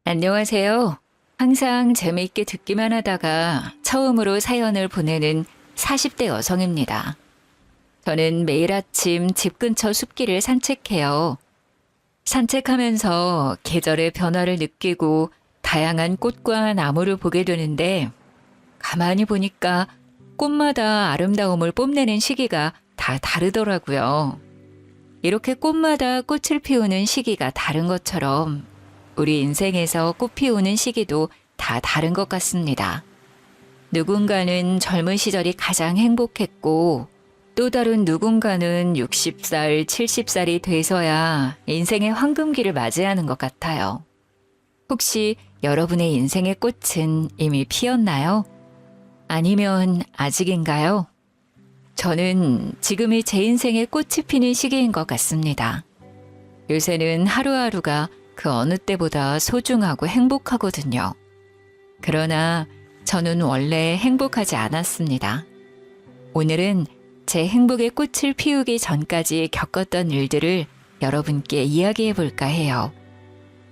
안녕하세요. 항상 재미있게 듣기만 하다가 처음으로 사연을 보내는 40대 여성입니다. 저는 매일 아침 집 근처 숲길을 산책해요. 산책하면서 계절의 변화를 느끼고 다양한 꽃과 나무를 보게 되는데 가만히 보니까 꽃마다 아름다움을 뽐내는 시기가 다 다르더라고요. 이렇게 꽃마다 꽃을 피우는 시기가 다른 것처럼 우리 인생에서 꽃 피우는 시기도 다 다른 것 같습니다. 누군가는 젊은 시절이 가장 행복했고 또 다른 누군가는 60살, 70살이 돼서야 인생의 황금기를 맞이하는 것 같아요. 혹시 여러분의 인생의 꽃은 이미 피었나요? 아니면 아직인가요? 저는 지금이 제 인생의 꽃이 피는 시기인 것 같습니다. 요새는 하루하루가 그 어느 때보다 소중하고 행복하거든요. 그러나 저는 원래 행복하지 않았습니다. 오늘은 제 행복의 꽃을 피우기 전까지 겪었던 일들을 여러분께 이야기해 볼까 해요.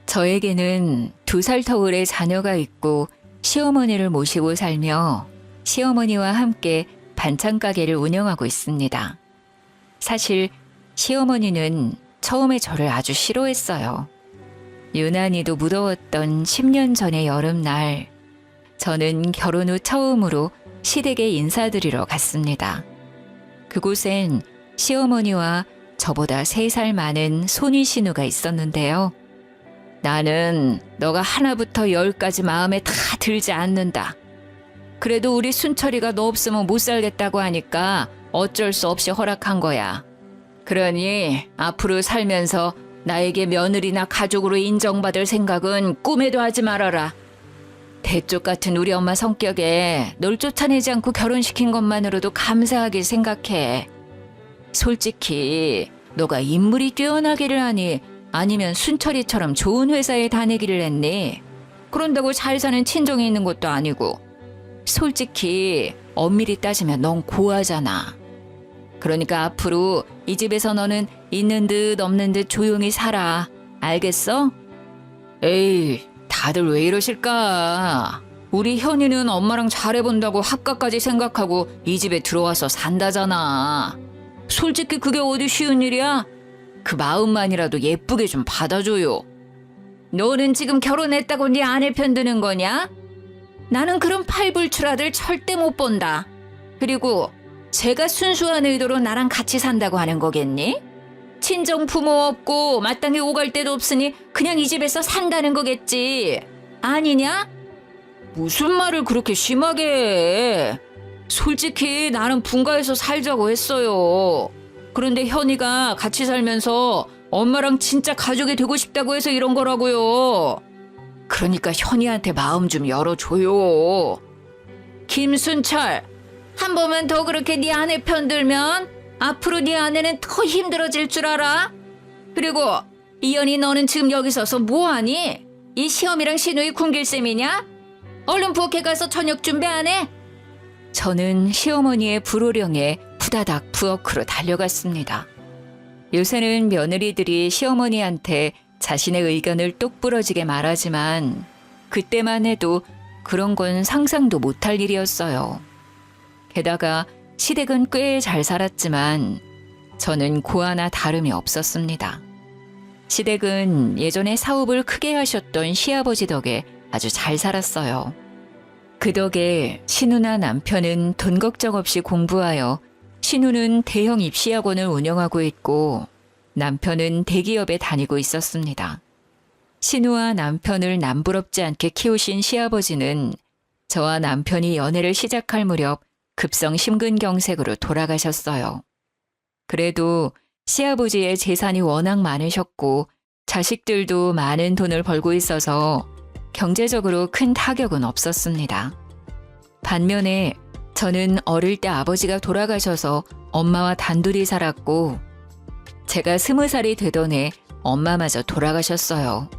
저에게는 2살 터울의 자녀가 있고 시어머니를 모시고 살며 시어머니와 함께 반찬 가게를 운영하고 있습니다. 사실 시어머니는 처음에 저를 아주 싫어했어요. 유난히도 무더웠던 10년 전의 여름날, 저는 결혼 후 처음으로 시댁에 인사드리러 갔습니다. 그곳엔 시어머니와 저보다 3살 많은 손위 신우가 있었는데요. 나는 너가 하나부터 10까지 마음에 다 들지 않는다. 그래도 우리 순철이가 너 없으면 못 살겠다고 하니까 어쩔 수 없이 허락한 거야. 그러니 앞으로 살면서 나에게 며느리나 가족으로 인정받을 생각은 꿈에도 하지 말아라. 대쪽 같은 우리 엄마 성격에 널 쫓아내지 않고 결혼시킨 것만으로도 감사하게 생각해. 솔직히 너가 인물이 뛰어나기를 하니 아니면 순철이처럼 좋은 회사에 다니기를 했니? 그런다고 잘 사는 친정이 있는 것도 아니고. 솔직히 엄밀히 따지면 넌 고아잖아. 그러니까 앞으로 이 집에서 너는 있는 듯 없는 듯 조용히 살아. 알겠어? 에이, 다들 왜 이러실까? 우리 현이는 엄마랑 잘해본다고 학과까지 생각하고 이 집에 들어와서 산다잖아. 솔직히 그게 어디 쉬운 일이야? 그 마음만이라도 예쁘게 좀 받아줘요. 너는 지금 결혼했다고 네 아내 편드는 거냐? 나는 그런 팔불출아들 절대 못 본다. 그리고 제가 순수한 의도로 나랑 같이 산다고 하는 거겠니? 친정 부모 없고 마땅히 오갈 데도 없으니 그냥 이 집에서 산다는 거겠지. 아니냐? 무슨 말을 그렇게 심하게 해. 솔직히 나는 분가해서 살자고 했어요. 그런데 현이가 같이 살면서 엄마랑 진짜 가족이 되고 싶다고 해서 이런 거라고요. 그러니까 현이한테 마음 좀 열어줘요. 김순철, 한 번만 더 그렇게 네 아내 편들면 앞으로 네 아내는 더 힘들어질 줄 알아? 그리고 이연이 너는 지금 여기 서서 뭐하니? 이 시험이랑 신우이 굶길 셈이냐? 얼른 부엌에 가서 저녁 준비 안 해? 저는 시어머니의 불호령에 후다닥 부엌으로 달려갔습니다. 요새는 며느리들이 시어머니한테 자신의 의견을 똑부러지게 말하지만 그때만 해도 그런 건 상상도 못할 일이었어요. 게다가 시댁은 꽤 잘 살았지만 저는 고아나 다름이 없었습니다. 시댁은 예전에 사업을 크게 하셨던 시아버지 덕에 아주 잘 살았어요. 그 덕에 신우나 남편은 돈 걱정 없이 공부하여 신우는 대형 입시학원을 운영하고 있고 남편은 대기업에 다니고 있었습니다. 신우와 남편을 남부럽지 않게 키우신 시아버지는 저와 남편이 연애를 시작할 무렵 급성 심근경색으로 돌아가셨어요. 그래도 시아버지의 재산이 워낙 많으셨고 자식들도 많은 돈을 벌고 있어서 경제적으로 큰 타격은 없었습니다. 반면에 저는 어릴 때 아버지가 돌아가셔서 엄마와 단둘이 살았고 제가 20살이 되던 해 엄마마저 돌아가셨어요.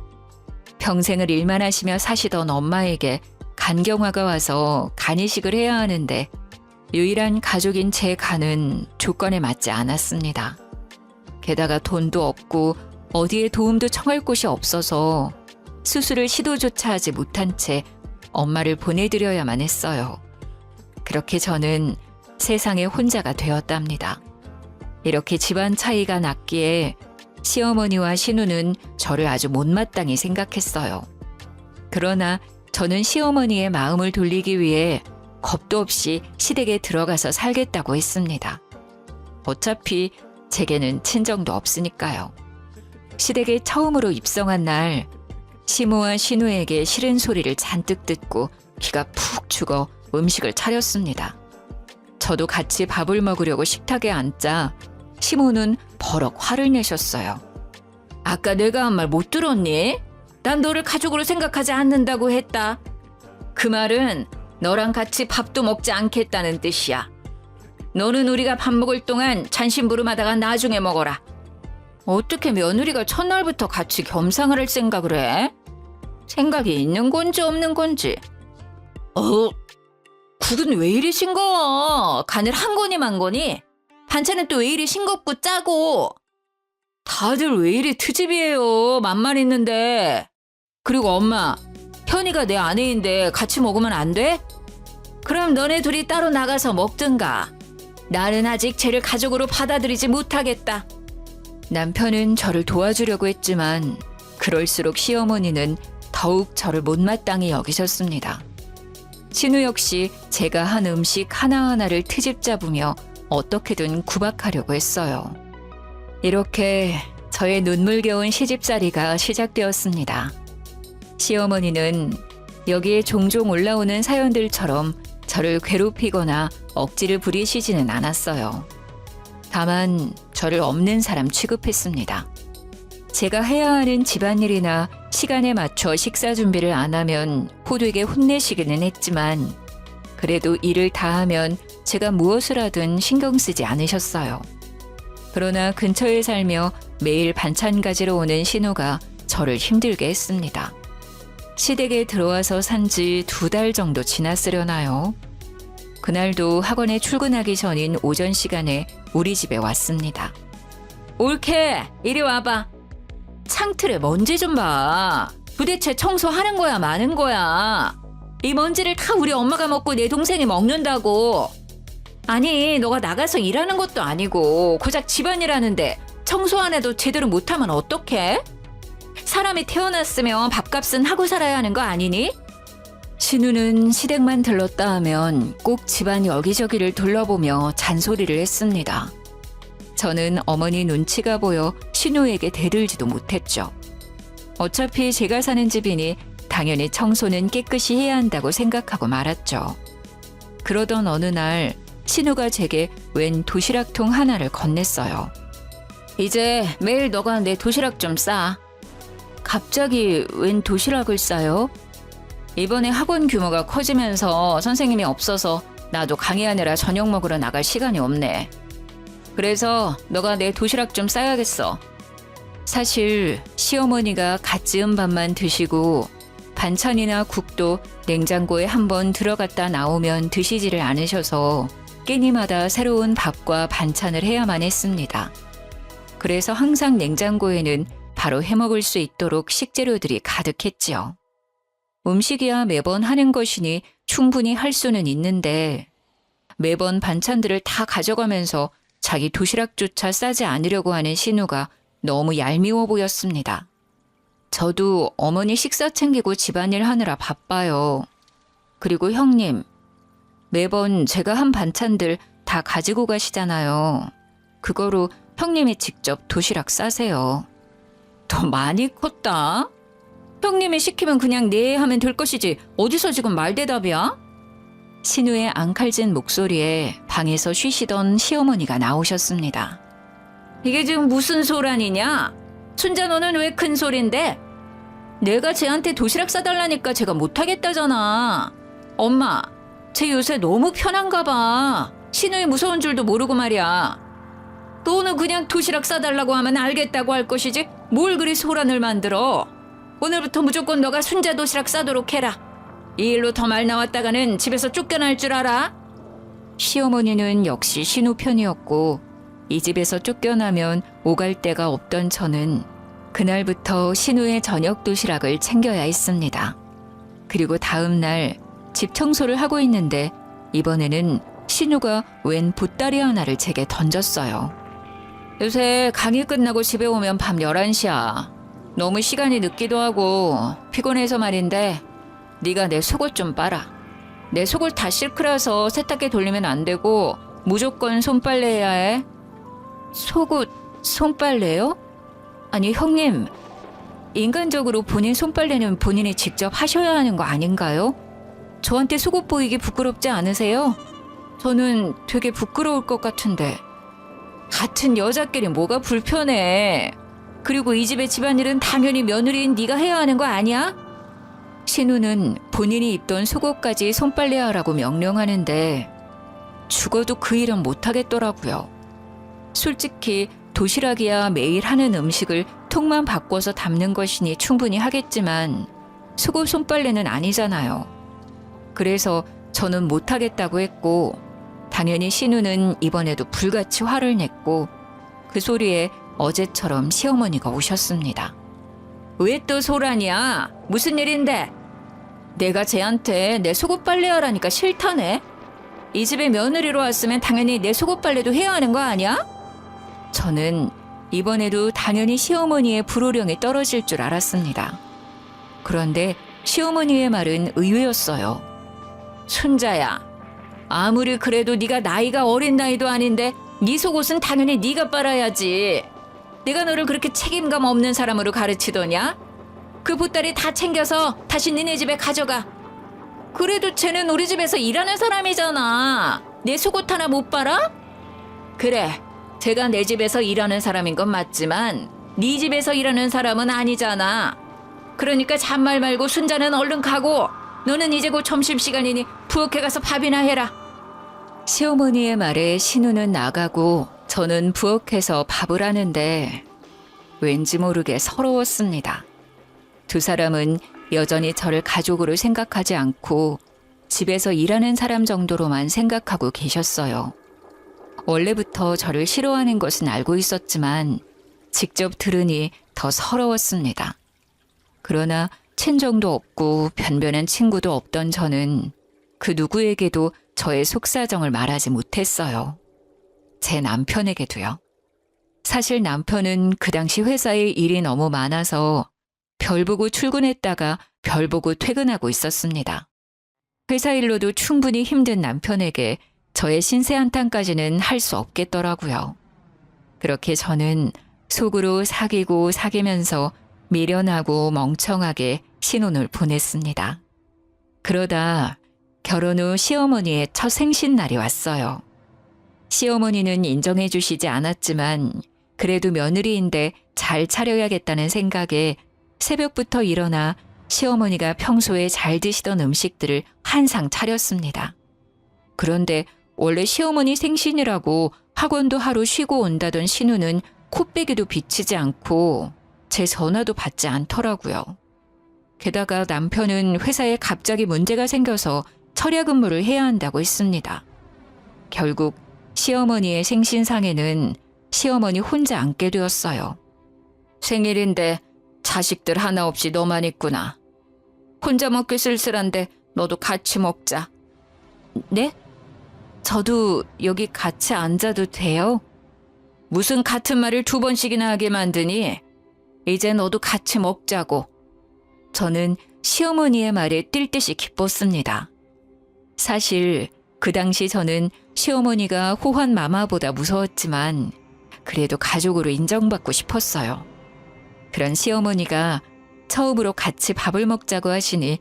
평생을 일만 하시며 사시던 엄마에게 간경화가 와서 간이식을 해야 하는데 유일한 가족인 제 간은 조건에 맞지 않았습니다. 게다가 돈도 없고 어디에 도움도 청할 곳이 없어서 수술을 시도조차 하지 못한 채 엄마를 보내드려야만 했어요. 그렇게 저는 세상에 혼자가 되었답니다. 이렇게 집안 차이가 났기에 시어머니와 신우는 저를 아주 못마땅히 생각했어요. 그러나 저는 시어머니의 마음을 돌리기 위해 겁도 없이 시댁에 들어가서 살겠다고 했습니다. 어차피 제게는 친정도 없으니까요. 시댁에 처음으로 입성한 날 시모와 신우에게 싫은 소리를 잔뜩 듣고 기가 푹 죽어 음식을 차렸습니다. 저도 같이 밥을 먹으려고 식탁에 앉자 시모는 버럭 화를 내셨어요. 아까 내가 한 말 못 들었니? 난 너를 가족으로 생각하지 않는다고 했다. 그 말은 너랑 같이 밥도 먹지 않겠다는 뜻이야. 너는 우리가 밥 먹을 동안 잔심부름하다가 나중에 먹어라. 어떻게 며느리가 첫날부터 같이 겸상을 할 생각을 해? 생각이 있는 건지 없는 건지. 국은 왜 이리 싱거워? 간을 한 거니 만 거니? 반찬은 또 왜 이리 싱겁고 짜고? 다들 왜 이리 트집이에요? 맘만 있는데. 그리고 엄마, 현이가 내 아내인데 같이 먹으면 안 돼? 그럼 너네 둘이 따로 나가서 먹든가. 나는 아직 쟤를 가족으로 받아들이지 못하겠다. 남편은 저를 도와주려고 했지만 그럴수록 시어머니는 더욱 저를 못마땅히 여기셨습니다. 신우 역시 제가 한 음식 하나하나를 트집 잡으며 어떻게든 구박하려고 했어요. 이렇게 저의 눈물겨운 시집살이가 시작되었습니다. 시어머니는 여기에 종종 올라오는 사연들처럼 저를 괴롭히거나 억지를 부리시지는 않았어요. 다만 저를 없는 사람 취급했습니다. 제가 해야 하는 집안일이나 시간에 맞춰 식사 준비를 안 하면 호되게 혼내시기는 했지만 그래도 일을 다 하면 제가 무엇을 하든 신경 쓰지 않으셨어요. 그러나 근처에 살며 매일 반찬 가지러 오는 신우가 저를 힘들게 했습니다. 시댁에 들어와서 산 지 2달 정도 지났으려나요? 그날도 학원에 출근하기 전인 오전 시간에 우리 집에 왔습니다. 옳게 이리 와봐. 창틀에 먼지 좀 봐. 도대체 청소하는 거야 마는 거야. 이 먼지를 다 우리 엄마가 먹고 내 동생이 먹는다고. 아니 너가 나가서 일하는 것도 아니고 고작 집안일 하는데 청소 안 해도 제대로 못하면 어떡해? 사람이 태어났으면 밥값은 하고 살아야 하는 거 아니니? 신우는 시댁만 들렀다 하면 꼭 집안 여기저기를 둘러보며 잔소리를 했습니다. 저는 어머니 눈치가 보여 신우에게 대들지도 못했죠. 어차피 제가 사는 집이니 당연히 청소는 깨끗이 해야 한다고 생각하고 말았죠. 그러던 어느 날 신우가 제게 웬 도시락통 하나를 건넸어요. 이제 매일 너가 내 도시락 좀 싸. 갑자기 웬 도시락을 싸요? 이번에 학원 규모가 커지면서 선생님이 없어서 나도 강의하느라 저녁 먹으러 나갈 시간이 없네. 그래서 너가 내 도시락 좀 싸야겠어. 사실 시어머니가 갓 지은 밥만 드시고 반찬이나 국도 냉장고에 한번 들어갔다 나오면 드시지를 않으셔서 끼니마다 새로운 밥과 반찬을 해야만 했습니다. 그래서 항상 냉장고에는 바로 해먹을 수 있도록 식재료들이 가득했지요. 음식이야 매번 하는 것이니 충분히 할 수는 있는데 매번 반찬들을 다 가져가면서 자기 도시락조차 싸지 않으려고 하는 신우가 너무 얄미워 보였습니다. 저도 어머니 식사 챙기고 집안일 하느라 바빠요. 그리고 형님, 매번 제가 한 반찬들 다 가지고 가시잖아요. 그거로 형님이 직접 도시락 싸세요. 더 많이 컸다? 형님이 시키면 그냥 네 하면 될 것이지 어디서 지금 말대답이야? 신우의 앙칼진 목소리에 방에서 쉬시던 시어머니가 나오셨습니다. 이게 지금 무슨 소란이냐? 순자 너는 왜 큰 소린데? 내가 쟤한테 도시락 싸달라니까 제가 못하겠다잖아. 엄마, 쟤 요새 너무 편한가 봐. 신우의 무서운 줄도 모르고 말이야. 너는 그냥 도시락 싸달라고 하면 알겠다고 할 것이지 뭘 그리 소란을 만들어. 오늘부터 무조건 너가 순자 도시락 싸도록 해라. 이 일로 더 말 나왔다가는 집에서 쫓겨날 줄 알아? 시어머니는 역시 신우 편이었고 이 집에서 쫓겨나면 오갈 데가 없던 저는 그날부터 신우의 저녁 도시락을 챙겨야 했습니다. 그리고 다음 날 집 청소를 하고 있는데 이번에는 신우가 웬 보따리 하나를 제게 던졌어요. 요새 강의 끝나고 집에 오면 밤 11시야. 너무 시간이 늦기도 하고 피곤해서 말인데 네가 내 속옷 좀 빨아. 내 속옷 다 실크라서 세탁기 돌리면 안 되고 무조건 손빨래해야 해. 속옷 손빨래요? 아니 형님, 인간적으로 본인 손빨래는 본인이 직접 하셔야 하는 거 아닌가요? 저한테 속옷 보이기 부끄럽지 않으세요? 저는 되게 부끄러울 것 같은데. 같은 여자끼리 뭐가 불편해. 그리고 이 집의 집안일은 당연히 며느리인 네가 해야 하는 거 아니야? 신우는 본인이 입던 속옷까지 손빨래하라고 명령하는데 죽어도 그 일은 못하겠더라고요. 솔직히 도시락이야 매일 하는 음식을 통만 바꿔서 담는 것이니 충분히 하겠지만 속옷 손빨래는 아니잖아요. 그래서 저는 못하겠다고 했고 당연히 신우는 이번에도 불같이 화를 냈고 그 소리에 어제처럼 시어머니가 오셨습니다. 왜 또 소란이야? 무슨 일인데? 내가 쟤한테 내 속옷 빨래하라니까 싫다네? 이 집에 며느리로 왔으면 당연히 내 속옷 빨래도 해야 하는 거 아니야? 저는 이번에도 당연히 시어머니의 불호령이 떨어질 줄 알았습니다. 그런데 시어머니의 말은 의외였어요. 순자야, 아무리 그래도 네가 나이가 어린 나이도 아닌데 네 속옷은 당연히 네가 빨아야지. 내가 너를 그렇게 책임감 없는 사람으로 가르치더냐? 그 보따리 다 챙겨서 다시 니네 집에 가져가. 그래도 쟤는 우리 집에서 일하는 사람이잖아. 내 속옷 하나 못 빨아? 그래, 제가 내 집에서 일하는 사람인 건 맞지만 네 집에서 일하는 사람은 아니잖아. 그러니까 잔말 말고 순자는 얼른 가고 너는 이제 곧 점심시간이니 부엌에 가서 밥이나 해라. 시어머니의 말에 신우는 나가고 저는 부엌에서 밥을 하는데 왠지 모르게 서러웠습니다. 두 사람은 여전히 저를 가족으로 생각하지 않고 집에서 일하는 사람 정도로만 생각하고 계셨어요. 원래부터 저를 싫어하는 것은 알고 있었지만 직접 들으니 더 서러웠습니다. 그러나 친정도 없고 변변한 친구도 없던 저는 그 누구에게도 저의 속사정을 말하지 못했어요. 제 남편에게도요. 사실 남편은 그 당시 회사에 일이 너무 많아서 별 보고 출근했다가 별 보고 퇴근하고 있었습니다. 회사 일로도 충분히 힘든 남편에게 저의 신세 한탄까지는 할 수 없겠더라고요. 그렇게 저는 속으로 사귀고 사귀면서 미련하고 멍청하게 신혼을 보냈습니다. 그러다 결혼 후 시어머니의 첫 생신날이 왔어요. 시어머니는 인정해 주시지 않았지만 그래도 며느리인데 잘 차려야겠다는 생각에 새벽부터 일어나 시어머니가 평소에 잘 드시던 음식들을 한상 차렸습니다. 그런데 원래 시어머니 생신이라고 학원도 하루 쉬고 온다던 신우는 코빼기도 비치지 않고 제 전화도 받지 않더라고요. 게다가 남편은 회사에 갑자기 문제가 생겨서 철야 근무를 해야 한다고 했습니다. 결국 시어머니의 생신상에는 시어머니 혼자 앉게 되었어요. 생일인데 자식들 하나 없이 너만 있구나. 혼자 먹기 쓸쓸한데 너도 같이 먹자. 네? 저도 여기 같이 앉아도 돼요? 무슨 같은 말을 두 번씩이나 하게 만드니? 이제 너도 같이 먹자고. 저는 시어머니의 말에 뛸 듯이 기뻤습니다. 사실 그 당시 저는 시어머니가 호환 마마보다 무서웠지만 그래도 가족으로 인정받고 싶었어요. 그런 시어머니가 처음으로 같이 밥을 먹자고 하시니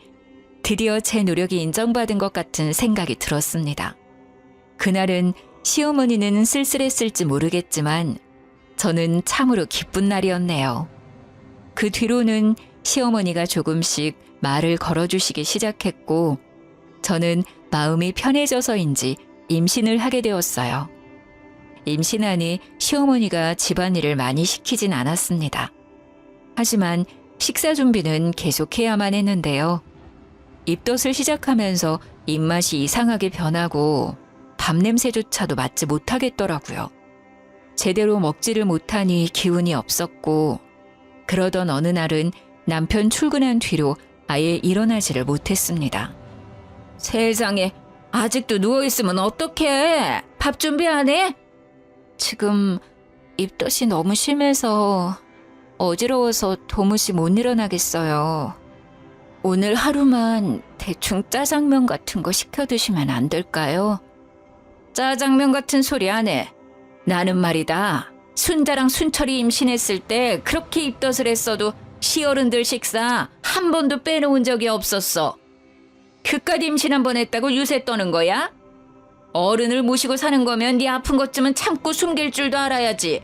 드디어 제 노력이 인정받은 것 같은 생각이 들었습니다. 그날은 시어머니는 쓸쓸했을지 모르겠지만 저는 참으로 기쁜 날이었네요. 그 뒤로는 시어머니가 조금씩 말을 걸어주시기 시작했고 저는 마음이 편해져서인지 임신을 하게 되었어요. 임신하니 시어머니가 집안일을 많이 시키진 않았습니다. 하지만 식사 준비는 계속해야만 했는데요. 입덧을 시작하면서 입맛이 이상하게 변하고 밥 냄새조차도 맡지 못하겠더라고요. 제대로 먹지를 못하니 기운이 없었고 그러던 어느 날은 남편 출근한 뒤로 아예 일어나지를 못했습니다. 세상에, 아직도 누워있으면 어떡해? 밥 준비 안 해? 지금 입덧이 너무 심해서 어지러워서 도무지 못 일어나겠어요. 오늘 하루만 대충 짜장면 같은 거 시켜 드시면 안 될까요? 짜장면 같은 소리 안 해. 나는 말이다. 순자랑 순철이 임신했을 때 그렇게 입덧을 했어도 시어른들 식사 한 번도 빼놓은 적이 없었어. 그깟 임신 한 번 했다고 유세 떠는 거야? 어른을 모시고 사는 거면 네 아픈 것쯤은 참고 숨길 줄도 알아야지.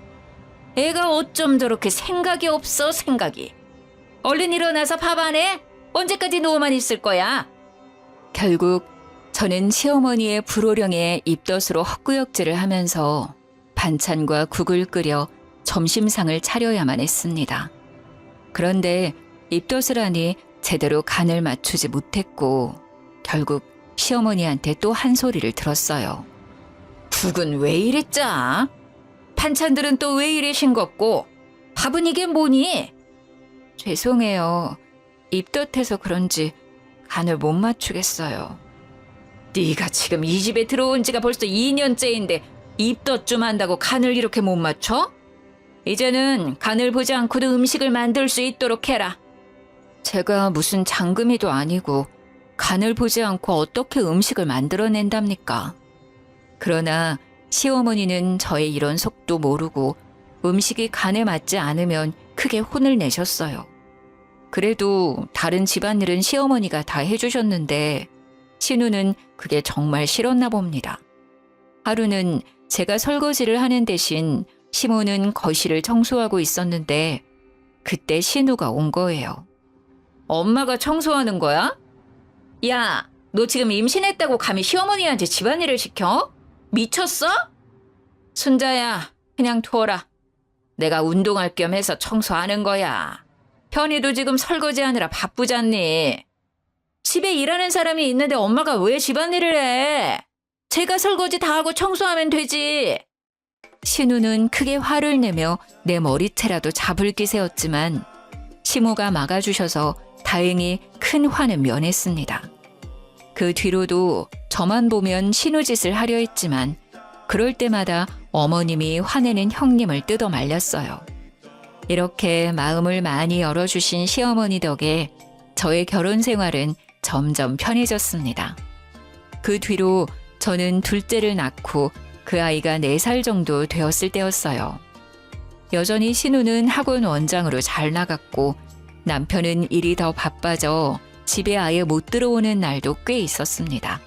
애가 어쩜 저렇게 생각이 없어, 생각이. 얼른 일어나서 밥 안 해? 언제까지 누워만 있을 거야? 결국 저는 시어머니의 불호령에 입덧으로 헛구역질을 하면서 반찬과 국을 끓여 점심상을 차려야만 했습니다. 그런데 입덧을 하니 제대로 간을 맞추지 못했고 결국 시어머니한테 또 한 소리를 들었어요. 국은 왜 이래 짜? 반찬들은 또 왜 이래 싱겁고 밥은 이게 뭐니? 죄송해요. 입덧해서 그런지 간을 못 맞추겠어요. 네가 지금 이 집에 들어온 지가 벌써 2년째인데 입덧 좀 한다고 간을 이렇게 못 맞춰? 이제는 간을 보지 않고도 음식을 만들 수 있도록 해라. 제가 무슨 장금이도 아니고 간을 보지 않고 어떻게 음식을 만들어낸답니까? 그러나 시어머니는 저의 이런 속도 모르고 음식이 간에 맞지 않으면 크게 혼을 내셨어요. 그래도 다른 집안일은 시어머니가 다 해주셨는데 신우는 그게 정말 싫었나 봅니다. 하루는 제가 설거지를 하는 대신 시모는 거실을 청소하고 있었는데 그때 신우가 온 거예요. 엄마가 청소하는 거야? 야, 너 지금 임신했다고 감히 시어머니한테 집안일을 시켜? 미쳤어? 순자야, 그냥 둬라. 내가 운동할 겸 해서 청소하는 거야. 현이도 지금 설거지하느라 바쁘잖니. 집에 일하는 사람이 있는데 엄마가 왜 집안일을 해? 제가 설거지 다 하고 청소하면 되지. 신우는 크게 화를 내며 내 머리채라도 잡을 기세였지만 시모가 막아주셔서 다행히 큰 화는 면했습니다. 그 뒤로도 저만 보면 신우 짓을 하려 했지만 그럴 때마다 어머님이 화내는 형님을 뜯어 말렸어요. 이렇게 마음을 많이 열어주신 시어머니 덕에 저의 결혼 생활은 점점 편해졌습니다. 그 뒤로 저는 둘째를 낳고 그 아이가 4살 정도 되었을 때였어요. 여전히 신우는 학원 원장으로 잘 나갔고 남편은 일이 더 바빠져 집에 아예 못 들어오는 날도 꽤 있었습니다.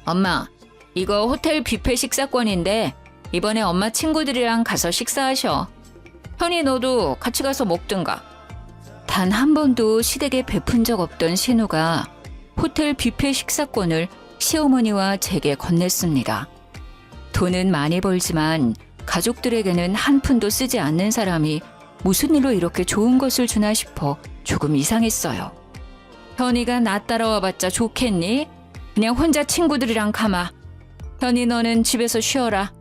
엄마, 이거 호텔 뷔페 식사권인데 이번에 엄마 친구들이랑 가서 식사하셔. 현이 너도 같이 가서 먹든가. 단 한 번도 시댁에 베푼 적 없던 신우가 호텔 뷔페 식사권을 시어머니와 제게 건넸습니다. 돈은 많이 벌지만 가족들에게는 한 푼도 쓰지 않는 사람이 무슨 일로 이렇게 좋은 것을 주나 싶어 조금 이상했어요. 현이가 나 따라와봤자 좋겠니? 그냥 혼자 친구들이랑 가마. 현이 너는 집에서 쉬어라.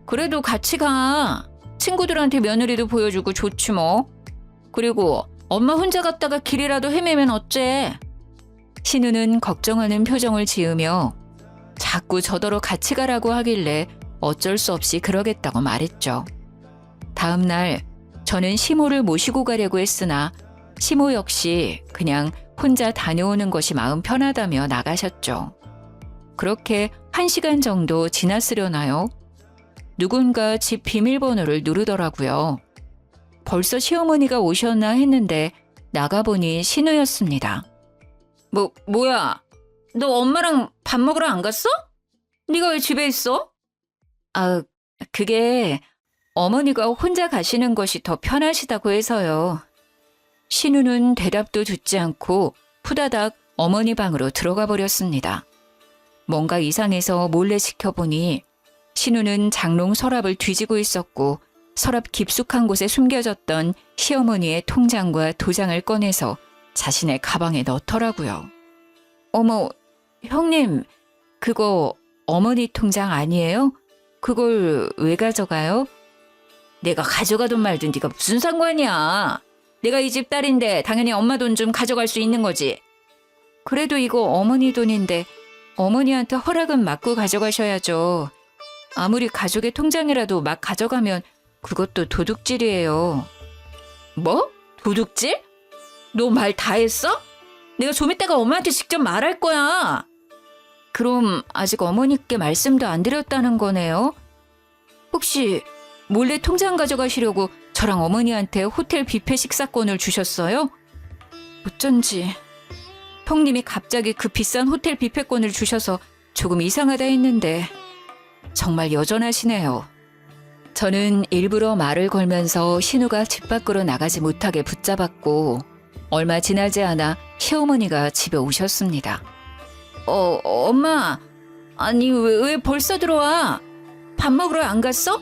그래도 같이 가. 친구들한테 며느리도 보여주고 좋지 뭐. 그리고 엄마 혼자 갔다가 길이라도 헤매면 어째? 신우는 걱정하는 표정을 지으며 자꾸 저더러 같이 가라고 하길래 어쩔 수 없이 그러겠다고 말했죠. 다음 날 저는 시모를 모시고 가려고 했으나 시모 역시 그냥 혼자 다녀오는 것이 마음 편하다며 나가셨죠. 그렇게 1시간 정도 지났으려나요? 누군가 집 비밀번호를 누르더라고요. 벌써 시어머니가 오셨나 했는데 나가보니 신우였습니다. 뭐야? 너 엄마랑 밥 먹으러 안 갔어? 네가 왜 집에 있어? 아, 그게 어머니가 혼자 가시는 것이 더 편하시다고 해서요. 신우는 대답도 듣지 않고 후다닥 어머니 방으로 들어가 버렸습니다. 뭔가 이상해서 몰래 지켜보니 신우는 장롱 서랍을 뒤지고 있었고 서랍 깊숙한 곳에 숨겨졌던 시어머니의 통장과 도장을 꺼내서 자신의 가방에 넣더라고요. 어머, 형님, 그거 어머니 통장 아니에요? 그걸 왜 가져가요? 내가 가져가든 말든 네가 무슨 상관이야. 내가 이 집 딸인데 당연히 엄마 돈 좀 가져갈 수 있는 거지. 그래도 이거 어머니 돈인데 어머니한테 허락은 받고 가져가셔야죠. 아무리 가족의 통장이라도 막 가져가면 그것도 도둑질이에요. 뭐? 도둑질? 너 말 다 했어? 내가 좀 이따가 엄마한테 직접 말할 거야. 그럼 아직 어머니께 말씀도 안 드렸다는 거네요? 혹시 몰래 통장 가져가시려고 저랑 어머니한테 호텔 뷔페 식사권을 주셨어요? 어쩐지 형님이 갑자기 그 비싼 호텔 뷔페권을 주셔서 조금 이상하다 했는데 정말 여전하시네요. 저는 일부러 말을 걸면서 신우가 집 밖으로 나가지 못하게 붙잡았고 얼마 지나지 않아 시어머니가 집에 오셨습니다. 엄마, 아니 왜 벌써 들어와? 밥 먹으러 안 갔어?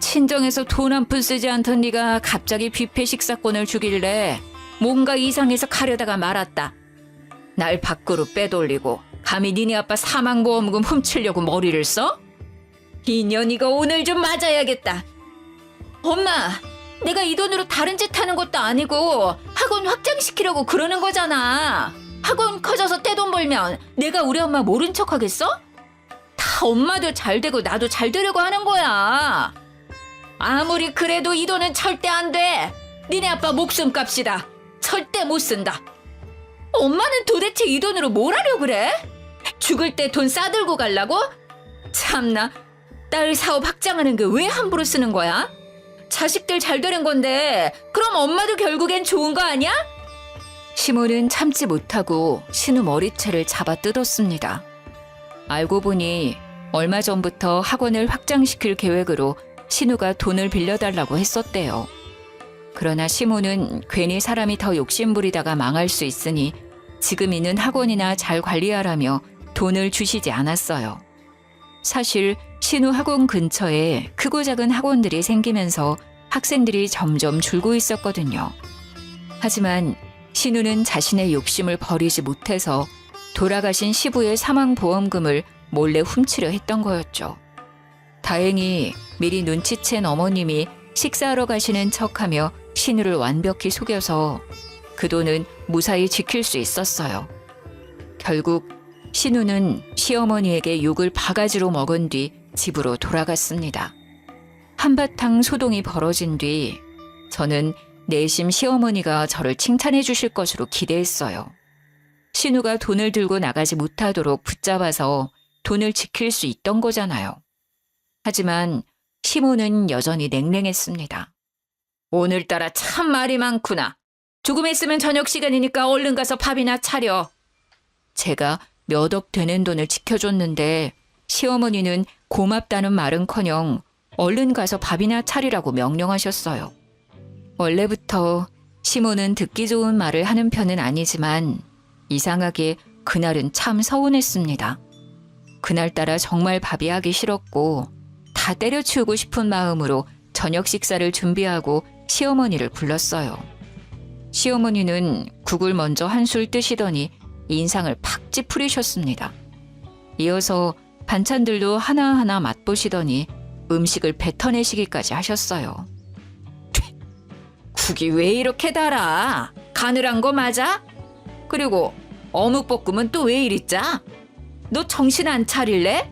친정에서 돈 한 푼 쓰지 않던 네가 갑자기 뷔페 식사권을 주길래 뭔가 이상해서 가려다가 말았다. 날 밖으로 빼돌리고 감히 니네 아빠 사망보험금 훔치려고 머리를 써? 인연이가 오늘 좀 맞아야겠다. 엄마, 내가 이 돈으로 다른 짓 하는 것도 아니고 학원 확장시키려고 그러는 거잖아. 학원 커져서 떼돈 벌면 내가 우리 엄마 모른 척 하겠어? 다 엄마도 잘 되고 나도 잘 되려고 하는 거야. 아무리 그래도 이 돈은 절대 안 돼. 니네 아빠 목숨값이다. 절대 못 쓴다. 엄마는 도대체 이 돈으로 뭘 하려고 그래? 죽을 때 돈 싸들고 가려고? 참나, 딸 사업 확장하는 게 왜 함부로 쓰는 거야? 자식들 잘 되는 건데 그럼 엄마도 결국엔 좋은 거 아니야? 시모는 참지 못하고 신우 머리채를 잡아 뜯었습니다. 알고 보니 얼마 전부터 학원을 확장시킬 계획으로 신우가 돈을 빌려달라고 했었대요. 그러나 시모는 괜히 사람이 더 욕심부리다가 망할 수 있으니 지금 있는 학원이나 잘 관리하라며 돈을 주시지 않았어요. 사실 신우 학원 근처에 크고 작은 학원들이 생기면서 학생들이 점점 줄고 있었거든요. 하지만 신우는 자신의 욕심을 버리지 못해서 돌아가신 시부의 사망보험금을 몰래 훔치려 했던 거였죠. 다행히 미리 눈치챈 어머님이 식사하러 가시는 척하며 신우를 완벽히 속여서 그 돈은 무사히 지킬 수 있었어요. 결국 신우는 시어머니에게 욕을 바가지로 먹은 뒤 집으로 돌아갔습니다. 한바탕 소동이 벌어진 뒤 저는 내심 시어머니가 저를 칭찬해 주실 것으로 기대했어요. 신우가 돈을 들고 나가지 못하도록 붙잡아서 돈을 지킬 수 있던 거잖아요. 하지만 시모는 여전히 냉랭했습니다. 오늘따라 참 말이 많구나. 조금 있으면 저녁 시간이니까 얼른 가서 밥이나 차려. 제가 몇 억 되는 돈을 지켜줬는데 시어머니는 고맙다는 말은커녕 얼른 가서 밥이나 차리라고 명령하셨어요. 원래부터 시모는 듣기 좋은 말을 하는 편은 아니지만 이상하게 그날은 참 서운했습니다. 그날따라 정말 밥이 하기 싫었고 다 때려치우고 싶은 마음으로 저녁 식사를 준비하고 시어머니를 불렀어요. 시어머니는 국을 먼저 한술 뜨시더니 인상을 팍 찌푸리셨습니다. 이어서 반찬들도 하나하나 맛보시더니 음식을 뱉어내시기까지 하셨어요. 국이 왜 이렇게 달아? 가늘한 거 맞아? 그리고 어묵볶음은 또 왜 이리 짜? 너 정신 안 차릴래?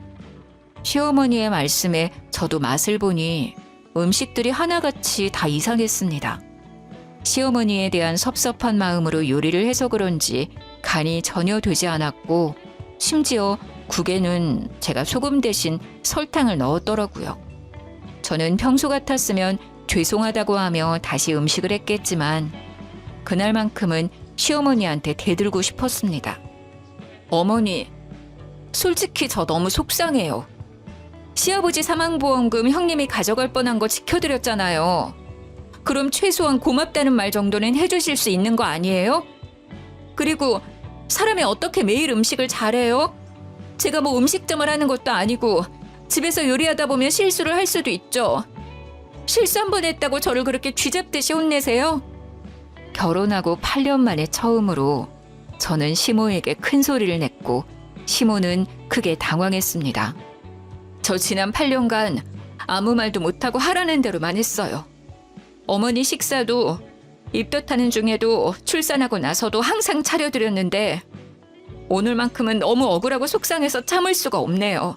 시어머니의 말씀에 저도 맛을 보니 음식들이 하나같이 다 이상했습니다. 시어머니에 대한 섭섭한 마음으로 요리를 해서 그런지 간이 전혀 되지 않았고 심지어 국에는 제가 소금 대신 설탕을 넣었더라고요. 저는 평소 같았으면 죄송하다고 하며 다시 음식을 했겠지만 그날만큼은 시어머니한테 대들고 싶었습니다. 어머니, 솔직히 저 너무 속상해요. 시아버지 사망보험금 형님이 가져갈 뻔한 거 지켜드렸잖아요. 그럼 최소한 고맙다는 말 정도는 해주실 수 있는 거 아니에요? 그리고 사람이 어떻게 매일 음식을 잘해요? 제가 뭐 음식점을 하는 것도 아니고 집에서 요리하다 보면 실수를 할 수도 있죠. 실수 한 번 했다고 저를 그렇게 쥐잡듯이 혼내세요? 결혼하고 8년 만에 처음으로 저는 시모에게 큰 소리를 냈고 시모는 크게 당황했습니다. 저 지난 8년간 아무 말도 못하고 하라는 대로만 했어요. 어머니 식사도 입덧하는 중에도 출산하고 나서도 항상 차려드렸는데 오늘만큼은 너무 억울하고 속상해서 참을 수가 없네요.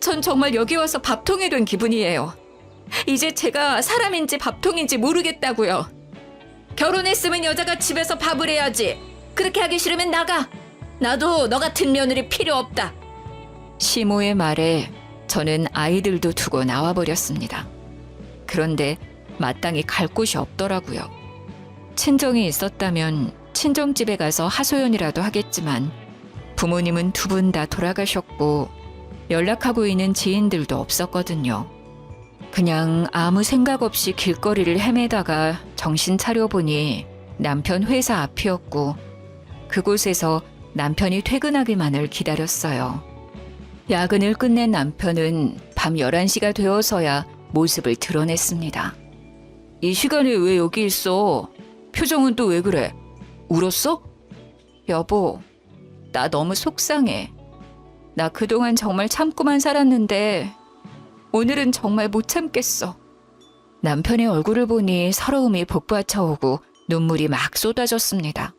전 정말 여기 와서 밥통이 된 기분이에요. 이제 제가 사람인지 밥통인지 모르겠다고요. 결혼했으면 여자가 집에서 밥을 해야지. 그렇게 하기 싫으면 나가. 나도 너 같은 며느리 필요 없다. 시모의 말에 저는 아이들도 두고 나와버렸습니다. 그런데 마땅히 갈 곳이 없더라고요. 친정이 있었다면 친정집에 가서 하소연이라도 하겠지만 부모님은 두 분 다 돌아가셨고 연락하고 있는 지인들도 없었거든요. 그냥 아무 생각 없이 길거리를 헤매다가 정신 차려보니 남편 회사 앞이었고 그곳에서 남편이 퇴근하기만을 기다렸어요. 야근을 끝낸 남편은 밤 11시가 되어서야 모습을 드러냈습니다. 이 시간에 왜 여기 있어? 표정은 또 왜 그래? 울었어? 여보, 나 너무 속상해. 나 그동안 정말 참고만 살았는데 오늘은 정말 못 참겠어. 남편의 얼굴을 보니 서러움이 복받쳐오고 눈물이 막 쏟아졌습니다.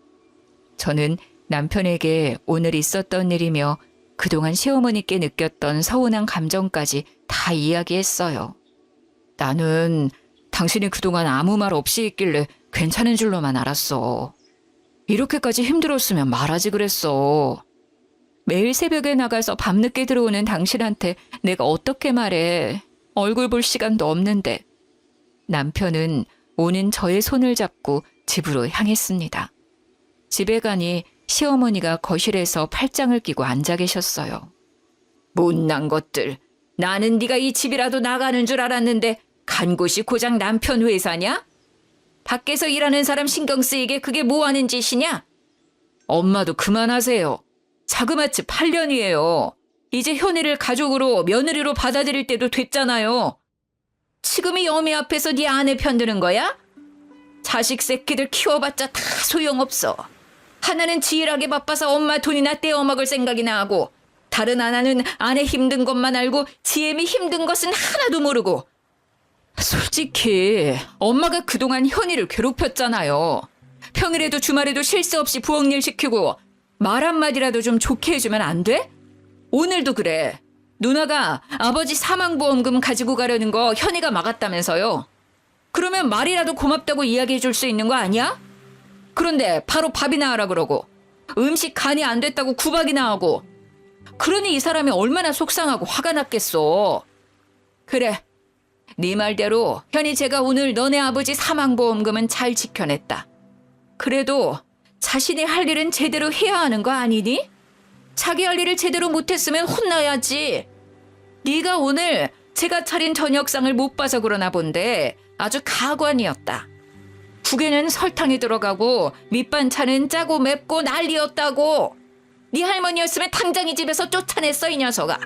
저는 남편에게 오늘 있었던 일이며 그동안 시어머니께 느꼈던 서운한 감정까지 다 이야기했어요. 나는 당신이 그동안 아무 말 없이 있길래 괜찮은 줄로만 알았어. 이렇게까지 힘들었으면 말하지 그랬어. 매일 새벽에 나가서 밤늦게 들어오는 당신한테 내가 어떻게 말해. 얼굴 볼 시간도 없는데. 남편은 오는 저의 손을 잡고 집으로 향했습니다. 집에 가니 시어머니가 거실에서 팔짱을 끼고 앉아 계셨어요. 못난 것들. 나는 네가 이 집이라도 나가는 줄 알았는데 간 곳이 고작 남편 회사냐? 밖에서 일하는 사람 신경 쓰이게 그게 뭐 하는 짓이냐? 엄마도 그만하세요. 자그마치 8년이에요. 이제 현이를 가족으로 며느리로 받아들일 때도 됐잖아요. 지금이 여미 앞에서 네 아내 편드는 거야? 자식 새끼들 키워봤자 다 소용없어. 하나는 지일하게 바빠서 엄마 돈이나 떼어먹을 생각이나 하고 다른 하나는 아내 힘든 것만 알고 지엠이 힘든 것은 하나도 모르고. 솔직히 엄마가 그동안 현이를 괴롭혔잖아요. 평일에도 주말에도 실수 없이 부엌일 시키고 말 한마디라도 좀 좋게 해주면 안 돼? 오늘도 그래. 누나가 아버지 사망보험금 가지고 가려는 거 현이가 막았다면서요. 그러면 말이라도 고맙다고 이야기해 줄 수 있는 거 아니야? 그런데 바로 밥이나 하라 그러고 음식 간이 안 됐다고 구박이나 하고. 그러니 이 사람이 얼마나 속상하고 화가 났겠어. 그래, 네 말대로 현이 제가 오늘 너네 아버지 사망보험금은 잘 지켜냈다. 그래도 자신이 할 일은 제대로 해야 하는 거 아니니? 자기 할 일을 제대로 못했으면 혼나야지. 네가 오늘 제가 차린 저녁상을 못 봐서 그러나 본데 아주 가관이었다. 국에는 설탕이 들어가고 밑반찬은 짜고 맵고 난리였다고. 네 할머니였으면 당장 이 집에서 쫓아냈어, 이 녀석아.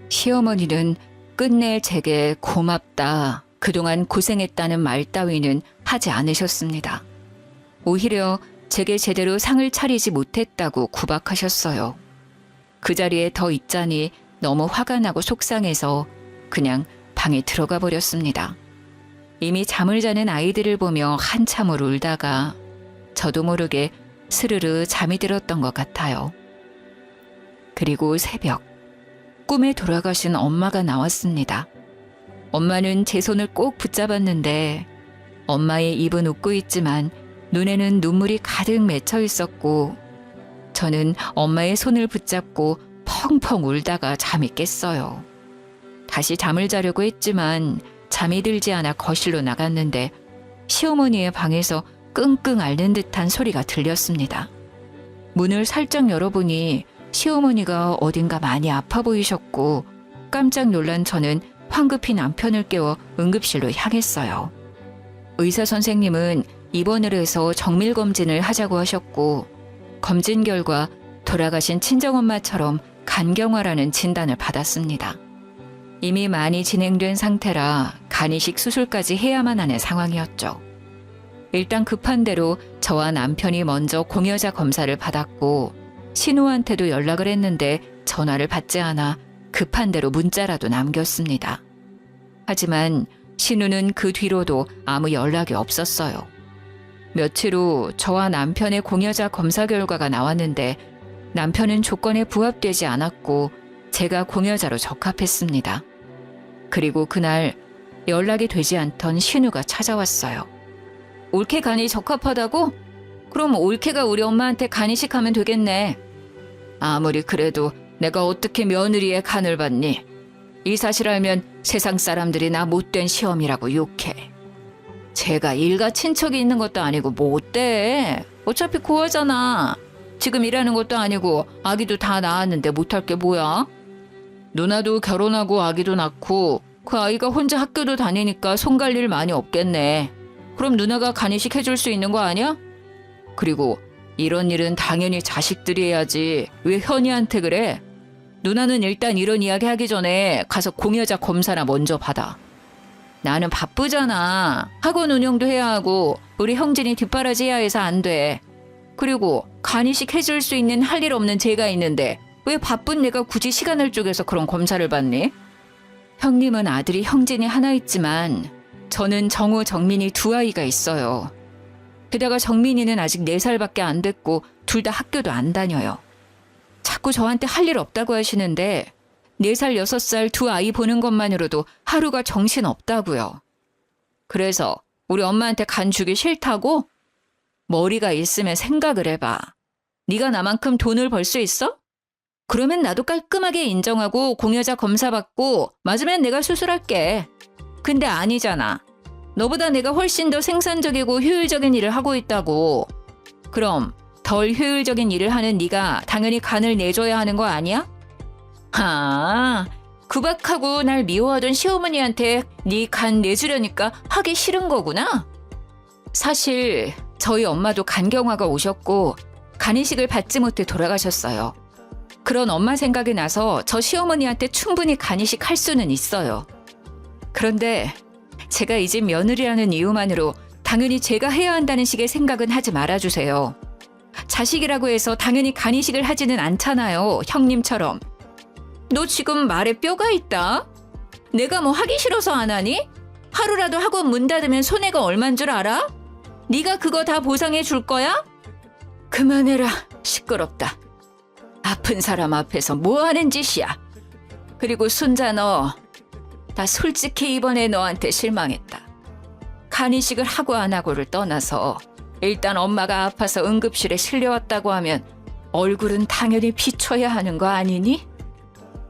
시어머니는 끝내 제게 고맙다, 그동안 고생했다는 말 따위는 하지 않으셨습니다. 오히려 제게 제대로 상을 차리지 못했다고 구박하셨어요. 그 자리에 더 있자니 너무 화가 나고 속상해서 그냥 방에 들어가 버렸습니다. 이미 잠을 자는 아이들을 보며 한참을 울다가 저도 모르게 스르르 잠이 들었던 것 같아요. 그리고 새벽, 꿈에 돌아가신 엄마가 나왔습니다. 엄마는 제 손을 꼭 붙잡았는데 엄마의 입은 웃고 있지만 눈에는 눈물이 가득 맺혀 있었고 저는 엄마의 손을 붙잡고 펑펑 울다가 잠이 깼어요. 다시 잠을 자려고 했지만 잠이 들지 않아 거실로 나갔는데 시어머니의 방에서 끙끙 앓는 듯한 소리가 들렸습니다. 문을 살짝 열어보니 시어머니가 어딘가 많이 아파 보이셨고 깜짝 놀란 저는 황급히 남편을 깨워 응급실로 향했어요. 의사 선생님은 입원을 해서 정밀검진을 하자고 하셨고 검진 결과 돌아가신 친정엄마처럼 간경화라는 진단을 받았습니다. 이미 많이 진행된 상태라 간이식 수술까지 해야만 하는 상황이었죠. 일단 급한 대로 저와 남편이 먼저 공여자 검사를 받았고 신우한테도 연락을 했는데 전화를 받지 않아 급한 대로 문자라도 남겼습니다. 하지만 신우는 그 뒤로도 아무 연락이 없었어요. 며칠 후 저와 남편의 공여자 검사 결과가 나왔는데 남편은 조건에 부합되지 않았고 제가 공여자로 적합했습니다. 그리고 그날 연락이 되지 않던 신우가 찾아왔어요. 올케 간이 적합하다고? 그럼 올케가 우리 엄마한테 간 이식하면 되겠네. 아무리 그래도 내가 어떻게 며느리의 간을 받니? 이 사실 알면 세상 사람들이 나 못된 시험이라고 욕해. 제가 일가 친척이 있는 것도 아니고 뭐 어때? 어차피 고아잖아. 지금 일하는 것도 아니고 아기도 다 낳았는데 못할 게 뭐야? 누나도 결혼하고 아기도 낳고 그 아이가 혼자 학교도 다니니까 손 갈 일 많이 없겠네. 그럼 누나가 간이식 해줄 수 있는 거 아니야? 그리고 이런 일은 당연히 자식들이 해야지. 왜 현이한테 그래? 누나는 일단 이런 이야기 하기 전에 가서 공여자 검사나 먼저 받아. 나는 바쁘잖아. 학원 운영도 해야 하고 우리 형진이 뒷바라지 해야 해서 안 돼. 그리고 간이식 해줄 수 있는 할 일 없는 제가 있는데 왜 바쁜 내가 굳이 시간을 쪼개서 그런 검사를 받니? 형님은 아들이 형진이 하나 있지만 저는 정우, 정민이 두 아이가 있어요. 게다가 정민이는 아직 4살밖에 안 됐고 둘 다 학교도 안 다녀요. 자꾸 저한테 할 일 없다고 하시는데 4살, 6살 두 아이 보는 것만으로도 하루가 정신없다고요. 그래서 우리 엄마한테 간 주기 싫다고? 머리가 있으면 생각을 해봐. 네가 나만큼 돈을 벌 수 있어? 그러면 나도 깔끔하게 인정하고 공여자 검사 받고 맞으면 내가 수술할게. 근데 아니잖아. 너보다 내가 훨씬 더 생산적이고 효율적인 일을 하고 있다고. 그럼 덜 효율적인 일을 하는 네가 당연히 간을 내줘야 하는 거 아니야? 아, 구박하고 날 미워하던 시어머니한테 네 간 내주려니까 하기 싫은 거구나. 사실 저희 엄마도 간경화가 오셨고 간이식을 받지 못해 돌아가셨어요. 그런 엄마 생각이 나서 저 시어머니한테 충분히 간이식 할 수는 있어요. 그런데 제가 이 집 며느리라는 이유만으로 당연히 제가 해야 한다는 식의 생각은 하지 말아주세요. 자식이라고 해서 당연히 간이식을 하지는 않잖아요. 형님처럼. 너 지금 말에 뼈가 있다? 내가 뭐 하기 싫어서 안 하니? 하루라도 학원 문 닫으면 손해가 얼만 줄 알아? 네가 그거 다 보상해 줄 거야? 그만해라. 시끄럽다. 아픈 사람 앞에서 뭐 하는 짓이야? 그리고 순자 너, 나 솔직히 이번에 너한테 실망했다. 간이식을 하고 안 하고를 떠나서 일단 엄마가 아파서 응급실에 실려왔다고 하면 얼굴은 당연히 비춰야 하는 거 아니니?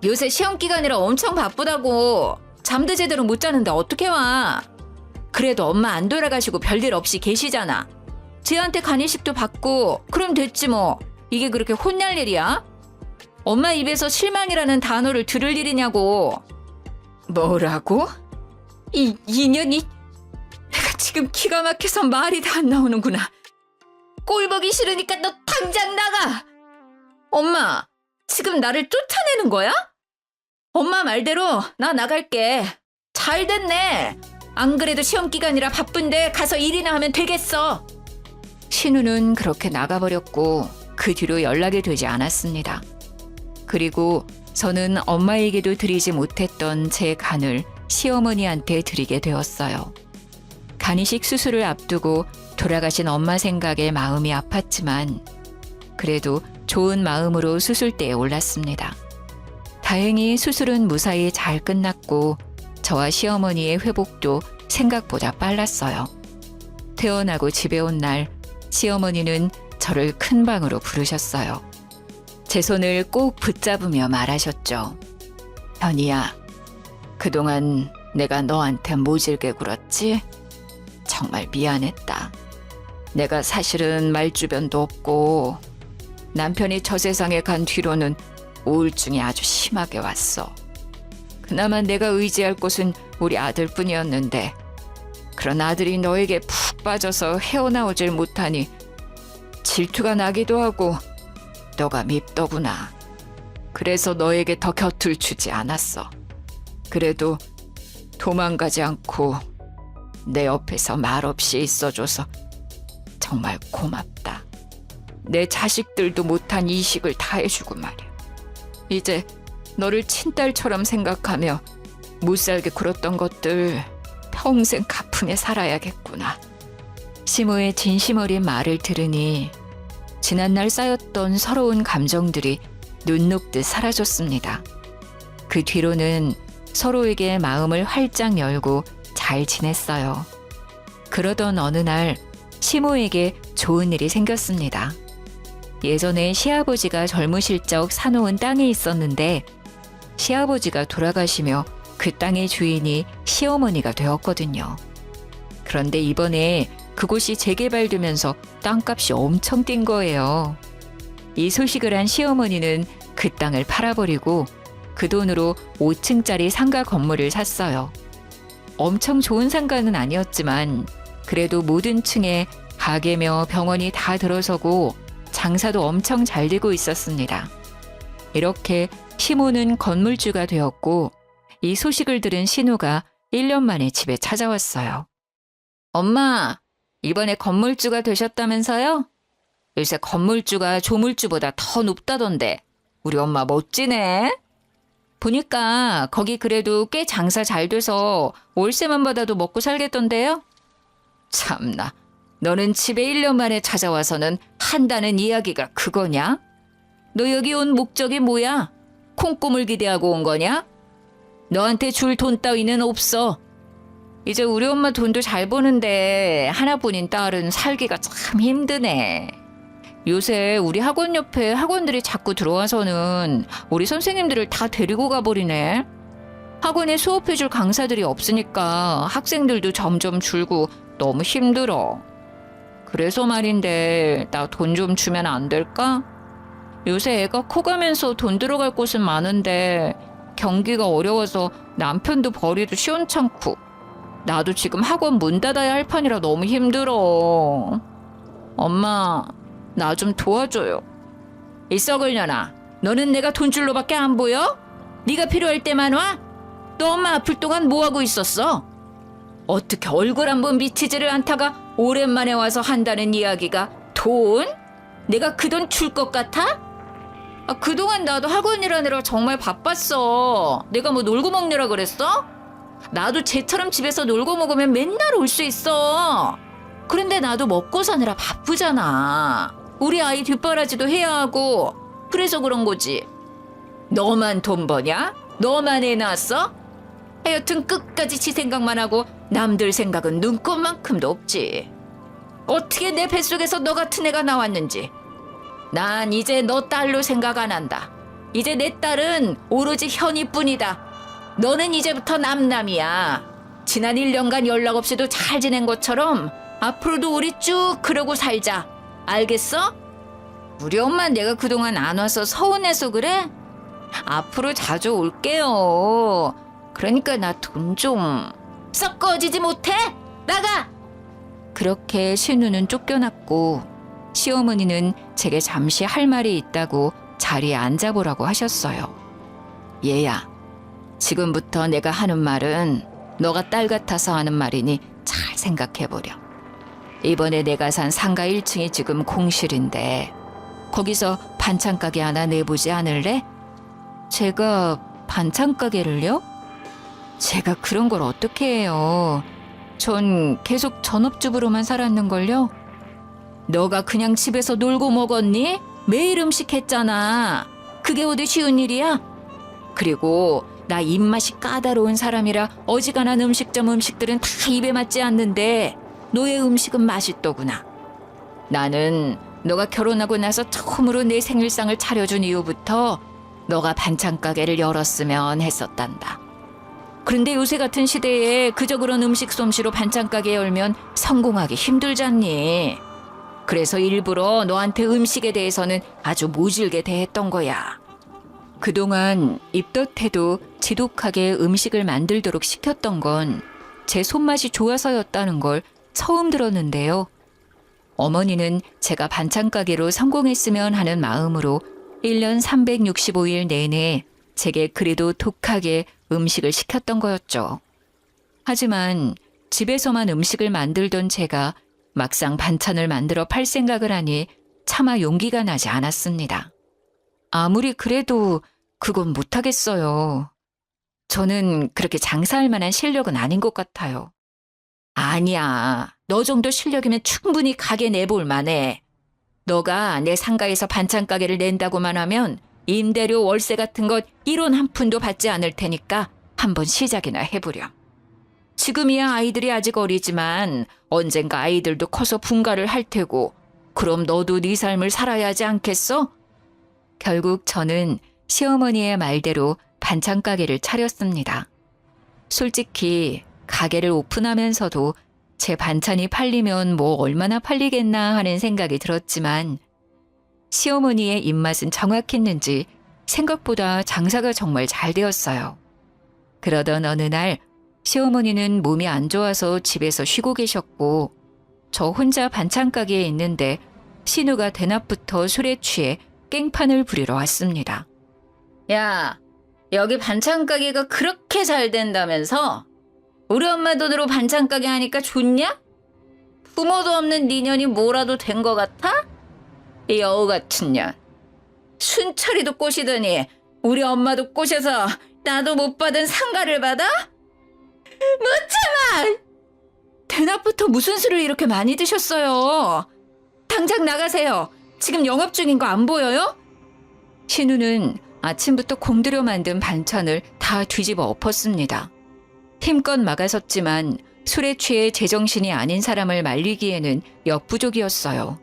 요새 시험 기간이라 엄청 바쁘다고. 잠도 제대로 못 자는데 어떻게 와? 그래도 엄마 안 돌아가시고 별일 없이 계시잖아. 쟤한테 간이식도 받고 그럼 됐지 뭐. 이게 그렇게 혼날 일이야? 엄마 입에서 실망이라는 단어를 들을 일이냐고. 뭐라고? 이 인연이... 내가 지금 기가 막혀서 말이 다 안 나오는구나. 꼴 보기 싫으니까 너 당장 나가. 엄마, 지금 나를 쫓아내는 거야? 엄마 말대로 나 나갈게. 잘 됐네. 안 그래도 시험 기간이라 바쁜데 가서 일이나 하면 되겠어. 신우는 그렇게 나가버렸고 그 뒤로 연락이 되지 않았습니다. 그리고 저는 엄마에게도 드리지 못했던 제 간을 시어머니한테 드리게 되었어요. 간이식 수술을 앞두고 돌아가신 엄마 생각에 마음이 아팠지만 그래도 좋은 마음으로 수술대에 올랐습니다. 다행히 수술은 무사히 잘 끝났고 저와 시어머니의 회복도 생각보다 빨랐어요. 퇴원하고 집에 온 날 시어머니는 저를 큰 방으로 부르셨어요. 제 손을 꼭 붙잡으며 말하셨죠. 현이야, 그동안 내가 너한테 모질게 굴었지? 정말 미안했다. 내가 사실은 말주변도 없고 남편이 저 세상에 간 뒤로는 우울증이 아주 심하게 왔어. 그나마 내가 의지할 곳은 우리 아들뿐이었는데 그런 아들이 너에게 푹 빠져서 헤어나오질 못하니 질투가 나기도 하고 너가 밉더구나. 그래서 너에게 더 곁을 주지 않았어. 그래도 도망가지 않고 내 옆에서 말없이 있어줘서 정말 고맙다. 내 자식들도 못한 이식을 다 해주고 말이야. 이제 너를 친딸처럼 생각하며 못살게 굴었던 것들 평생 갚으며 살아야겠구나. 시모의 진심 어린 말을 들으니 지난날 쌓였던 서러운 감정들이 눈 녹듯 사라졌습니다. 그 뒤로는 서로에게 마음을 활짝 열고 잘 지냈어요. 그러던 어느 날 시모에게 좋은 일이 생겼습니다. 예전에 시아버지가 젊으실 적 사놓은 땅이 있었는데 시아버지가 돌아가시며 그 땅의 주인이 시어머니가 되었거든요. 그런데 이번에 그곳이 재개발되면서 땅값이 엄청 뛴 거예요. 이 소식을 한 시어머니는 그 땅을 팔아버리고 그 돈으로 5층짜리 상가 건물을 샀어요. 엄청 좋은 상가는 아니었지만 그래도 모든 층에 가게며 병원이 다 들어서고 장사도 엄청 잘 되고 있었습니다. 이렇게 시모는 건물주가 되었고 이 소식을 들은 신우가 1년 만에 집에 찾아왔어요. 엄마, 이번에 건물주가 되셨다면서요? 요새 건물주가 조물주보다 더 높다던데 우리 엄마 멋지네. 보니까 거기 그래도 꽤 장사 잘 돼서 월세만 받아도 먹고 살겠던데요? 참나, 너는 집에 1년 만에 찾아와서는 한다는 이야기가 그거냐? 너 여기 온 목적이 뭐야? 콩고물 기대하고 온 거냐? 너한테 줄 돈 따위는 없어. 이제 우리 엄마 돈도 잘 버는데 하나뿐인 딸은 살기가 참 힘드네. 요새 우리 학원 옆에 학원들이 자꾸 들어와서는 우리 선생님들을 다 데리고 가버리네. 학원에 수업해줄 강사들이 없으니까 학생들도 점점 줄고 너무 힘들어. 그래서 말인데 나 돈 좀 주면 안 될까? 요새 애가 커가면서 돈 들어갈 곳은 많은데 경기가 어려워서 남편도 버리도 시원찮고 나도 지금 학원 문 닫아야 할 판이라 너무 힘들어. 엄마, 나 좀 도와줘요. 이 썩을 년아, 너는 내가 돈줄로밖에 안 보여? 네가 필요할 때만 와? 너 엄마 아플 동안 뭐하고 있었어? 어떻게 얼굴 한번 비치지를 않다가 오랜만에 와서 한다는 이야기가 돈? 내가 그 돈 줄 것 같아? 그동안 나도 학원 일하느라 정말 바빴어. 내가 뭐 놀고 먹느라 그랬어? 나도 쟤처럼 집에서 놀고 먹으면 맨날 올 수 있어. 그런데 나도 먹고 사느라 바쁘잖아. 우리 아이 뒷바라지도 해야 하고. 그래서 그런 거지. 너만 돈 버냐? 너만 애 낳았어? 하여튼 끝까지 지 생각만 하고 남들 생각은 눈꼽만큼도 없지. 어떻게 내 뱃속에서 너 같은 애가 나왔는지. 난 이제 너 딸로 생각 안 한다. 이제 내 딸은 오로지 현이뿐이다. 너는 이제부터 남남이야. 지난 1년간 연락 없이도 잘 지낸 것처럼 앞으로도 우리 쭉 그러고 살자. 알겠어? 우리 엄마 내가 그동안 안 와서 서운해서 그래? 앞으로 자주 올게요. 그러니까 나 돈 좀. 썩 꺼지지 못해? 나가! 그렇게 신우는 쫓겨났고 시어머니는 제게 잠시 할 말이 있다고 자리에 앉아보라고 하셨어요. 얘야, 지금부터 내가 하는 말은 너가 딸 같아서 하는 말이니 잘 생각해보렴. 이번에 내가 산 상가 1층이 지금 공실인데 거기서 반찬 가게 하나 내보지 않을래? 제가 반찬 가게를요? 제가 그런 걸 어떻게 해요? 전 계속 전업주부로만 살았는걸요? 너가 그냥 집에서 놀고 먹었니? 매일 음식 했잖아. 그게 어디 쉬운 일이야? 그리고 나 입맛이 까다로운 사람이라 어지간한 음식점 음식들은 다 입에 맞지 않는데 너의 음식은 맛있더구나. 나는 너가 결혼하고 나서 처음으로 내 생일상을 차려준 이후부터 너가 반찬 가게를 열었으면 했었단다. 그런데 요새 같은 시대에 그저 그런 음식 솜씨로 반찬 가게 열면 성공하기 힘들잖니. 그래서 일부러 너한테 음식에 대해서는 아주 모질게 대했던 거야. 그동안 입덧해도 지독하게 음식을 만들도록 시켰던 건 제 손맛이 좋아서였다는 걸 처음 들었는데요. 어머니는 제가 반찬 가게로 성공했으면 하는 마음으로 1년 365일 내내 제게 그래도 독하게 음식을 시켰던 거였죠. 하지만 집에서만 음식을 만들던 제가 막상 반찬을 만들어 팔 생각을 하니 차마 용기가 나지 않았습니다. 아무리 그래도 그건 못하겠어요. 저는 그렇게 장사할 만한 실력은 아닌 것 같아요. 아니야. 너 정도 실력이면 충분히 가게 내볼 만해. 너가 내 상가에서 반찬 가게를 낸다고만 하면 임대료 월세 같은 것 1원 한 푼도 받지 않을 테니까 한번 시작이나 해보렴. 지금이야 아이들이 아직 어리지만 언젠가 아이들도 커서 분가를 할 테고 그럼 너도 네 삶을 살아야 하지 않겠어? 결국 저는 시어머니의 말대로 반찬 가게를 차렸습니다. 솔직히 가게를 오픈하면서도 제 반찬이 팔리면 뭐 얼마나 팔리겠나 하는 생각이 들었지만 시어머니의 입맛은 정확했는지 생각보다 장사가 정말 잘 되었어요. 그러던 어느 날 시어머니는 몸이 안 좋아서 집에서 쉬고 계셨고 저 혼자 반찬 가게에 있는데 신우가 대낮부터 술에 취해 깽판을 부리러 왔습니다. 야, 여기 반찬 가게가 그렇게 잘 된다면서? 우리 엄마 돈으로 반찬 가게 하니까 좋냐? 부모도 없는 네 년이 뭐라도 된 것 같아? 이 여우 같은 년. 순철이도 꼬시더니 우리 엄마도 꼬셔서 나도 못 받은 상가를 받아? 못 참아! 대낮부터 무슨 술을 이렇게 많이 드셨어요? 당장 나가세요. 지금 영업 중인 거 안 보여요? 신우는 아침부터 공들여 만든 반찬을 다 뒤집어 엎었습니다. 힘껏 막아섰지만 술에 취해 제정신이 아닌 사람을 말리기에는 역부족이었어요.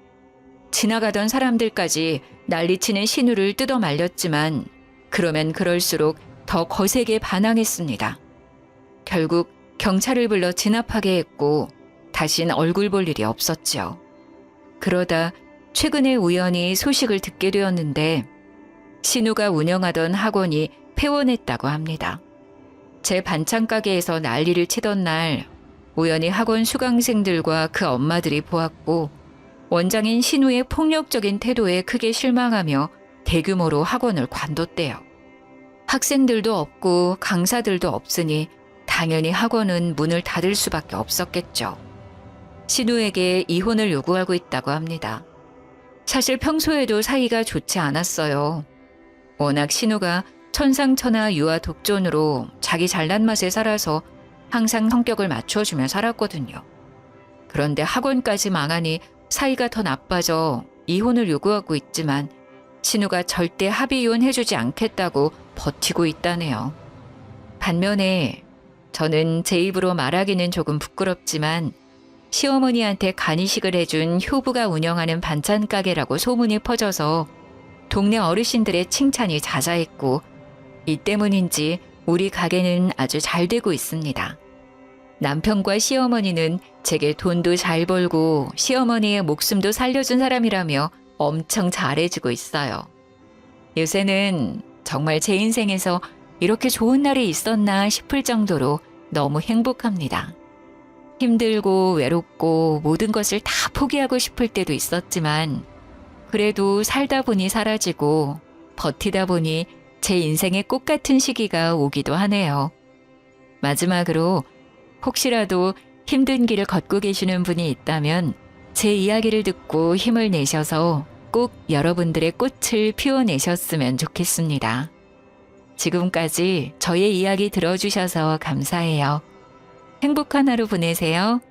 지나가던 사람들까지 난리치는 신우를 뜯어 말렸지만 그러면 그럴수록 더 거세게 반항했습니다. 결국 경찰을 불러 진압하게 했고 다신 얼굴 볼 일이 없었죠. 그러다 최근에 우연히 소식을 듣게 되었는데 신우가 운영하던 학원이 폐원했다고 합니다. 제 반찬 가게에서 난리를 치던 날 우연히 학원 수강생들과 그 엄마들이 보았고 원장인 신우의 폭력적인 태도에 크게 실망하며 대규모로 학원을 관뒀대요. 학생들도 없고 강사들도 없으니 당연히 학원은 문을 닫을 수밖에 없었겠죠. 신우에게 이혼을 요구하고 있다고 합니다. 사실 평소에도 사이가 좋지 않았어요. 워낙 신우가 천상천하 유아 독존으로 자기 잘난 맛에 살아서 항상 성격을 맞춰주며 살았거든요. 그런데 학원까지 망하니 사이가 더 나빠져 이혼을 요구하고 있지만 신우가 절대 합의 이혼 해주지 않겠다고 버티고 있다네요. 반면에 저는 제 입으로 말하기는 조금 부끄럽지만 시어머니한테 간이식을 해준 효부가 운영하는 반찬 가게라고 소문이 퍼져서 동네 어르신들의 칭찬이 자자했고 이 때문인지 우리 가게는 아주 잘 되고 있습니다. 남편과 시어머니는 제게 돈도 잘 벌고 시어머니의 목숨도 살려준 사람이라며 엄청 잘해주고 있어요. 요새는 정말 제 인생에서 이렇게 좋은 날이 있었나 싶을 정도로 너무 행복합니다. 힘들고 외롭고 모든 것을 다 포기하고 싶을 때도 있었지만 그래도 살다 보니 사라지고 버티다 보니 제 인생의 꽃 같은 시기가 오기도 하네요. 마지막으로 혹시라도 힘든 길을 걷고 계시는 분이 있다면 제 이야기를 듣고 힘을 내셔서 꼭 여러분들의 꽃을 피워내셨으면 좋겠습니다. 지금까지 저의 이야기 들어주셔서 감사해요. 행복한 하루 보내세요.